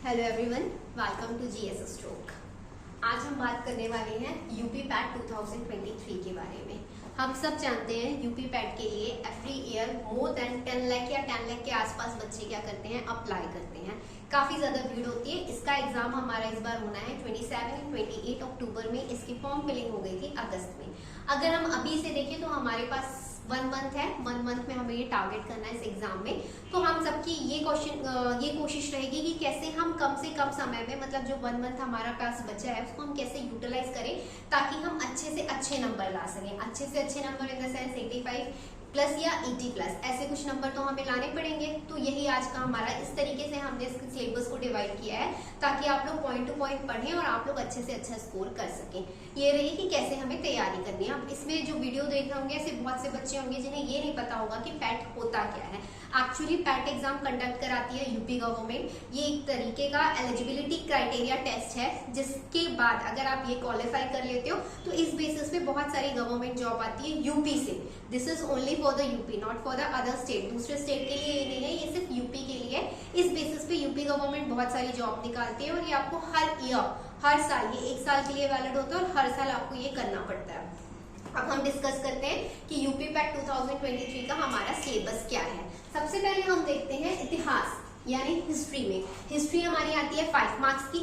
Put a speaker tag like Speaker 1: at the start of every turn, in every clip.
Speaker 1: Hello everyone, welcome to GS stroke. आज हम बात करने वाले हैं यूपी पैट 2023 के बारे में। हम सब जानते हैं यूपी पैट के लिए every year more than 10 lakh या 10 लाख के आसपास बच्चे क्या करते हैं, अप्लाई करते हैं। काफी ज्यादा भीड़ होती है। इसका एग्जाम हमारा इस बार होना है 27-28 अक्टूबर में। इसकी फॉर्म फिलिंग हो गई थी अगस्त में। अगर हम अभी से देखें तो हमारे पास 1 मंथ है। 1 मंथ में हमें ये टारगेट करना है इस एग्जाम में। तो हम सबकी ये कोशिश रहेगी कि कैसे हम कम से कम समय में, मतलब जो 1 मंथ हमारा पास बचा है उसको हम कैसे यूटिलाइज करें ताकि हम अच्छे से अच्छे नंबर ला सकें। अच्छे से अच्छे नंबर इन द सेंस 85+ या 80+, ऐसे कुछ नंबर तो हमें लाने पड़ेंगे। तो यही आज का हमारा, इस तरीके से हमने इस सिलेबस को डिवाइड किया है ताकि आप लोग पॉइंट टू पॉइंट पढ़ें और आप लोग अच्छे से अच्छा स्कोर कर सकें। ये रही कि कैसे हमें तैयारी करनी है। अब इसमें जो वीडियो देख रहे होंगे ऐसे बहुत से बच्चे होंगे जिन्हें ये नहीं पता होगा कि पैट होता क्या है। एक्चुअली पैट एग्जाम कंडक्ट कराती है यूपी गवर्नमेंट। ये एक तरीके का एलिजिबिलिटी क्राइटेरिया टेस्ट है, जिसके बाद अगर आप ये क्वालिफाई कर लेते हो तो इस बेसिस पे बहुत सारी गवर्नमेंट जॉब आती है यूपी से। This is only for the UP, not for the other state. दूसरे स्टेट के लिए ये नहीं है, ये सिर्फ यूपी के लिए। इस बेसिस पे यूपी गवर्नमेंट बहुत सारी जॉब निकालती है और ये आपको हर साल, ये 1 साल के लिए वैलिड होता है और हर साल आपको ये करना पड़ता है। अब हम डिस्कस करते हैं कि यूपी पैट 2023 का हमारा सिलेबस क्या है। सबसे पहले हम देखते हैं इतिहास यानी हिस्ट्री में। हिस्ट्री हमारी आती है 5 मार्क्स की।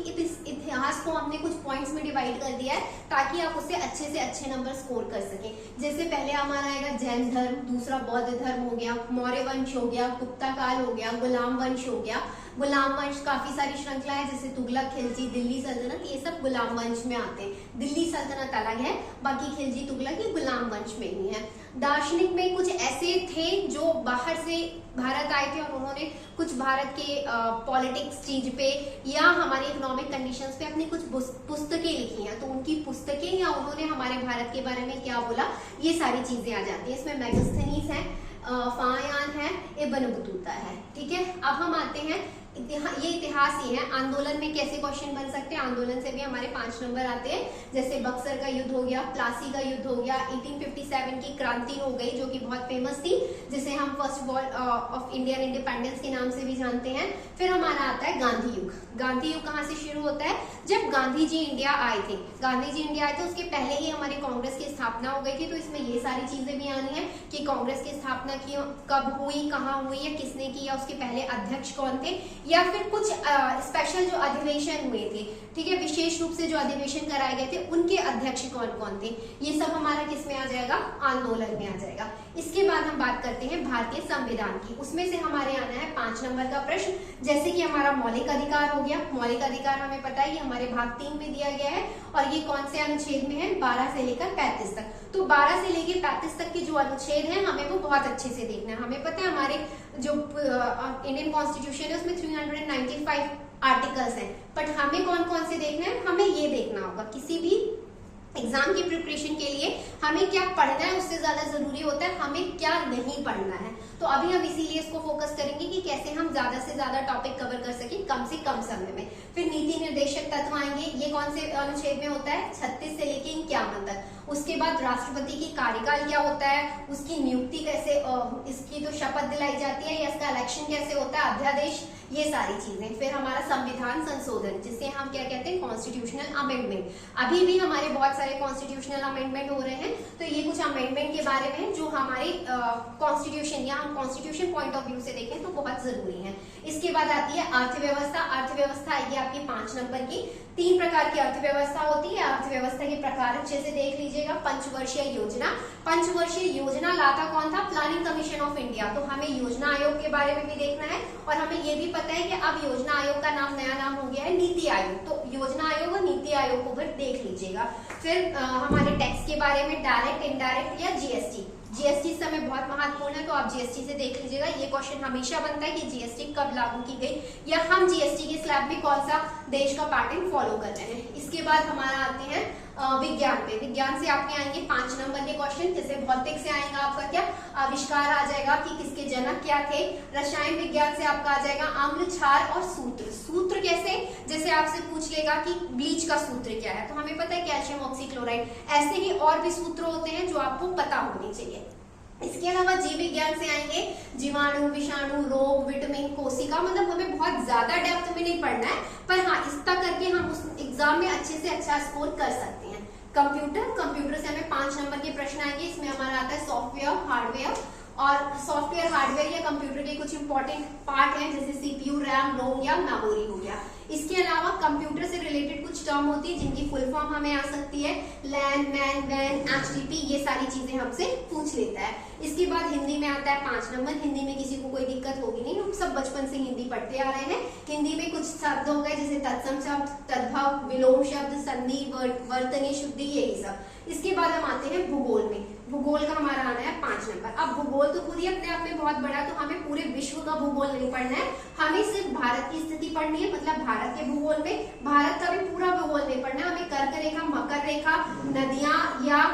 Speaker 1: इतिहास को हमने कुछ पॉइंट्स में डिवाइड कर दिया है ताकि आप उससे अच्छे से अच्छे नंबर स्कोर कर सकें। जैसे पहले हमारा आएगा जैन धर्म, दूसरा बौद्ध धर्म हो गया, मौर्य वंश हो गया, गुप्ता काल हो गया, गुलाम वंश हो गया। गुलाम वंश काफी सारी श्रृंखला है, जैसे तुगलक, खिलजी, दिल्ली सल्तनत, ये सब गुलाम वंश में आते हैं। दिल्ली सल्तनत अलग है, बाकी खिलजी, तुगलक ये गुलाम वंश में ही है। दार्शनिक में कुछ ऐसे थे जो बाहर से भारत आए थे और उन्होंने कुछ भारत के पॉलिटिक्स चीज पे या हमारी इकोनॉमिक कंडीशंस पे अपनी कुछ पुस्तकें लिखी हैं। तो उनकी पुस्तकें या उन्होंने हमारे भारत के बारे में क्या बोला, ये सारी चीजें आ जाती है। इसमें मेगास्थनीज है, फायान है, इब्न बतूता है। ठीक है, अब हम आते हैं ये इतिहास ही है। आंदोलन में कैसे क्वेश्चन बन सकते हैं, आंदोलन से भी हमारे 5 नंबर आते हैं। जैसे बक्सर का युद्ध हो गया, प्लासी का युद्ध हो गया, 1857 की क्रांति हो गई जो कि बहुत फेमस थी, जिसे हम first war of Indian independence के नाम से भी जानते हैं। फिर हमारा आता है गांधी युग। गांधी युग कहाँ से शुरू होता है, जब गांधी जी इंडिया आए थे। गांधी जी इंडिया आए थे उसके पहले ही हमारी कांग्रेस की स्थापना हो गई थी। तो इसमें ये सारी चीजें भी आनी है कि कांग्रेस की स्थापना की कब हुई, कहाँ हुई, या किसने की, या उसके पहले अध्यक्ष कौन थे, या फिर कुछ स्पेशल जो अधिवेशन हुए थे, ठीक है, विशेष रूप से जो अधिवेशन कराए गए थे उनके अध्यक्ष कौन कौन थे। ये सब हमारा किस में आ जाएगा, आंदोलन में आ जाएगा। इसके बाद हम बात करते हैं भारतीय संविधान की। उसमें से हमारे आना है 5 नंबर का प्रश्न, जैसे कि हमारा मौलिक अधिकार हो गया। मौलिक अधिकार हमें पता है ये हमारे भाग 3 में दिया गया है और ये कौन से अनुच्छेद में है, 12 से लेकर 35 तक। तो 12 से लेकर 35 तक के जो अनुच्छेद हैं हमें वो बहुत अच्छे से देखना है। हमें पता है हमारे जो इंडियन कॉन्स्टिट्यूशन है उसमें 395 आर्टिकल्स हैं, बट हमें कौन कौन से देखना है, हमें ये देखना होगा। किसी भी एग्जाम की प्रिपरेशन के लिए हमें क्या पढ़ना है उससे ज्यादा जरूरी होता है हमें क्या नहीं पढ़ना है। तो अभी हम इसीलिए इसको फोकस करेंगे कि कैसे हम ज्यादा से ज्यादा टॉपिक कवर कर सकें कम से कम समय में। फिर नीति निर्देशक तत्व आएंगे, ये कौन से अनुच्छेद में होता है, 36 से लेके 51 तक। उसके बाद राष्ट्रपति की कार्यकाल क्या होता है, उसकी नियुक्ति कैसे, इसकी तो शपथ दिलाई जाती है या इसका इलेक्शन कैसे होता है, अध्यादेश, ये सारी चीजें। फिर हमारा संविधान संशोधन, जिसे हम क्या कहते हैं, कॉन्स्टिट्यूशनल अमेंडमेंट। अभी भी हमारे बहुत सारे कॉन्स्टिट्यूशनल अमेंडमेंट हो रहे हैं, तो ये कुछ अमेंडमेंट के बारे में जो हमारे कॉन्स्टिट्यूशन या हम कॉन्स्टिट्यूशन पॉइंट ऑफ व्यू से देखें तो बहुत जरूरी है। इसके बाद आती है अर्थव्यवस्था। अर्थव्यवस्था आएगी आपकी 5 नंबर की। 3 प्रकार की अर्थव्यवस्था होती है। अर्थव्यवस्था के प्रकार अच्छे से देख लीजिएगा। पंचवर्षीय योजना, पंचवर्षीय योजना लाता कौन था, प्लानिंग कमीशन ऑफ इंडिया। तो हमें योजना आयोग के बारे में भी देखना है और हमें ये भी पता है कि अब योजना आयोग का नाम, नया नाम हो गया है नीति आयोग। तो योजना आयोग और नीति आयोग को भी देख लीजिएगा। फिर हमारे टैक्स के बारे में डायरेक्ट, इनडायरेक्ट या जीएसटी। जीएसटी इस समय बहुत महत्वपूर्ण है, तो आप जीएसटी से देख लीजिएगा। ये क्वेश्चन हमेशा बनता है कि जीएसटी कब लागू की गई या हम जीएसटी के स्लैब में कौन सा देश का पैटर्न फॉलो कर रहे हैं। इसके बाद हमारा आते हैं विज्ञान पे। विज्ञान से आपके आएंगे 5 नंबर के क्वेश्चन, जैसे भौतिक से आएगा आपका क्या, आविष्कार आ जाएगा कि किसके जनक क्या थे। रसायन विज्ञान से आपका आ जाएगा अम्ल, क्षार और सूत्र। सूत्र कैसे, जैसे आपसे पूछ लेगा कि ब्लीच का सूत्र क्या है, तो हमें पता है कैल्शियम ऑक्सीक्लोराइड। ऐसे ही और भी सूत्र होते हैं जो आपको पता होने चाहिए। इसके अलावा जीव विज्ञान से आएंगे जीवाणु, विषाणु, रोग, विटामिन, कोशिका, मतलब हमें बहुत ज्यादा डेप्थ में नहीं पढ़ना है, पर हाँ इतना करके हम उस एग्जाम में अच्छे से अच्छा स्कोर कर सकते हैं। कंप्यूटर से हमें 5 नंबर के प्रश्न आएंगे। इसमें हमारा आता है सॉफ्टवेयर, हार्डवेयर, और सॉफ्टवेयर हार्डवेयर या कंप्यूटर के कुछ इंपॉर्टेंट पार्ट हैं जैसे सीपीयू, रैम, रोम या मेमोरी हो गया। इसके अलावा कंप्यूटर से रिलेटेड कुछ टर्म होती है जिनकी फुल फॉर्म हमें आ सकती है, लैन, मैन, वैन, एचटीटीपी, ये सारी चीजें हमसे पूछ लेता है। इसके बाद हिंदी में आता है 5 नंबर। हिंदी में किसी को कोई दिक्कत होगी नहीं, हम सब बचपन से हिंदी पढ़ते आ रहे हैं। हिंदी में कुछ शब्द हो गए जैसे तत्सम शब्द, तद्भव, विलोम शब्द, संधि, वर्तनी, शुद्धि, यही सब। इसके बाद हम आते हैं भूगोल में। भूगोल का हमारा आना है 5 नंबर। अब भूगोल तो खुद ही अपने आप में बहुत बड़ा, तो हमें पूरे विश्व का भूगोल नहीं पढ़ना है, हमें सिर्फ भारत की स्थिति पढ़नी है। मतलब भारत के भूगोल में भारत का भी पूरा भूगोल नहीं पढ़ना है, हमें कर्क रेखा, मकर रेखा, नदियां या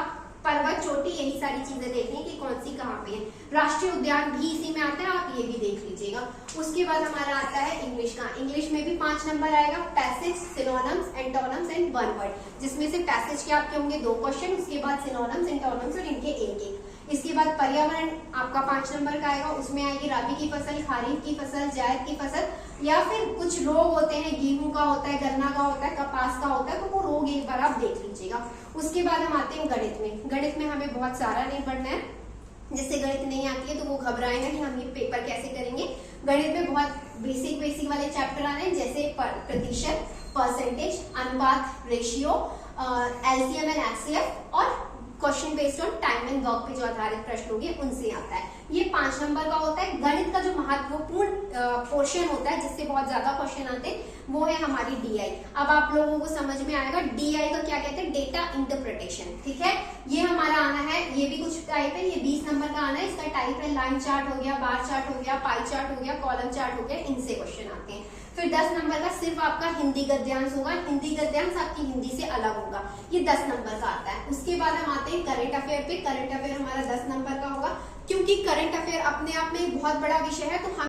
Speaker 1: पर्वत, चोटी, यही सारी चीजें देखनी है कि कौन सी कहाँ पे है। राष्ट्रीय उद्यान भी इसी में आता है, आप ये भी देख लीजिएगा। उसके बाद हमारा आता है इंग्लिश का। इंग्लिश में भी 5 नंबर आएगा, passage, synonyms, antonyms and one word, जिसमें से पैसेज के आपके होंगे 2 क्वेश्चन, उसके बाद सिनोनिम्स, एंटोनिम्स और इनके एक। इसके बाद पर्यावरण आपका 5 नंबर का आएगा। उसमें आएगी राबी की फसल, खरीफ की फसल, जायद की फसल, या फिर कुछ रोग होते हैं, गेहूं का होता है, गन्ना का होता है, कपास का होता है, तो वो रोग एक बार आप देख लीजिएगा। उसके बाद हम आते हैं गणित में। गणित में हमें बहुत सारा नहीं पढ़ना है, जिससे गणित नहीं आती है तो वो घबराए ना कि हम ये पेपर कैसे करेंगे। गणित में बहुत बेसिक वाले चैप्टर आ रहे हैं जैसे प्रतिशत, परसेंटेज, अनुपात, रेशियो, एलसीएम एंड एचसीएफ, और question based on time and work पे जो आधारित प्रश्न होंगे उनसे आता है। ये 5 नंबर का होता है। गणित का जो महत्वपूर्ण पोर्शन होता है जिससे बहुत ज्यादा क्वेश्चन आते हैं वो है हमारी डीआई। अब आप लोगों को समझ में आएगा डीआई का क्या कहते हैं, डेटा इंटरप्रिटेशन। ठीक है, ये हमारा आना है, ये भी कुछ टाइप है, ये 20 नंबर का आना है। इसका टाइप है लाइन चार्ट हो गया, बार चार्ट हो गया, पाई चार्ट हो गया, कॉलम चार्ट हो गया, इनसे क्वेश्चन आते हैं। फिर 10 नंबर का सिर्फ आपका हिंदी गद्यांश होगा, हिंदी गद्यांश आपकी हिंदी से अलग होगा, ये 10 नंबर का आता है। उसके बाद हम आते हैं करंट अफेयर पे। करंट अफेयर हमारा 10 नंबर का होगा, क्योंकि करंट अफेयर अपने आप में एक बहुत बड़ा विषय है, तो हम